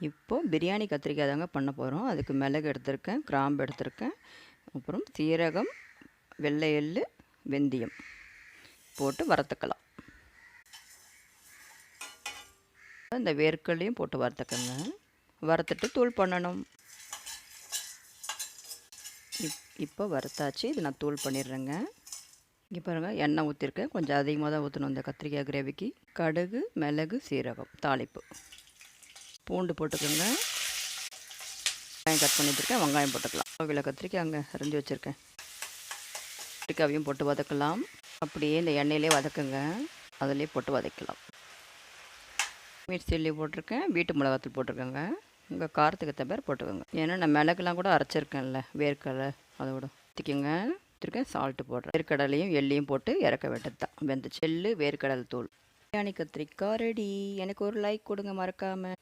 இப்போது பிரியாணி கத்திரிக்காய் தாங்க பண்ண போகிறோம். அதுக்கு மிளகு எடுத்திருக்கேன், கிராம்பு எடுத்திருக்கேன், அப்புறம் சீரகம், வெள்ளை எள்ளு, வெந்தயம் போட்டு வறுத்துக்கலாம். இந்த வேர்க்கடலையும் போட்டு வறுத்துக்கங்க. வறுத்துட்டு தூள் பண்ணணும். இப்போ வறுத்தாச்சு. இது நான் தூள் பண்ணிடுறேங்க. இங்கே பாருங்கள், எண்ணெய் ஊற்றிருக்கேன். கொஞ்சம் அதிகமாக தான் ஊற்றணும் இந்த கத்திரிக்காய் கிரேவிக்கு. கடுகு, மிளகு, சீரகம், தாளிப்பு, பூண்டு போட்டுக்கோங்க. வெங்காயம் கட் பண்ணி வச்சுருக்கேன், வெங்காயம் போட்டுக்கலாம். அவ்வளோ கத்திரிக்காய் அங்கே அரிஞ்சு வச்சுருக்கேன். கத்திரிக்காயும் போட்டு வதக்கலாம். அப்படியே இந்த எண்ணெயிலே வதக்குங்க. அதிலே போட்டு வதக்கலாம். மீட் சில்லி போட்டிருக்கேன், வீட்டு மிளகாத்தூள் போட்டிருக்கேங்க. உங்கள் காரத்துக்கு தவிர போட்டுக்கோங்க. ஏன்னா நான் மிளகுலாம் கூட அரைச்சிருக்கேன்ல, வேர்க்கடலை அதோட ஊற்றிக்கோங்க. வச்சுருக்கேன், சால்ட்டு போடுறேன். வேர்க்கடலையும் எள்ளையும் போட்டு இறக்க வேண்டியது தான். வெந்துச்சு. எள்ளு, வேர்க்கடலை தூள். பிரியாணி கத்திரிக்காய் ரெடி. எனக்கு ஒரு லைக் கொடுங்க மறக்காமல்.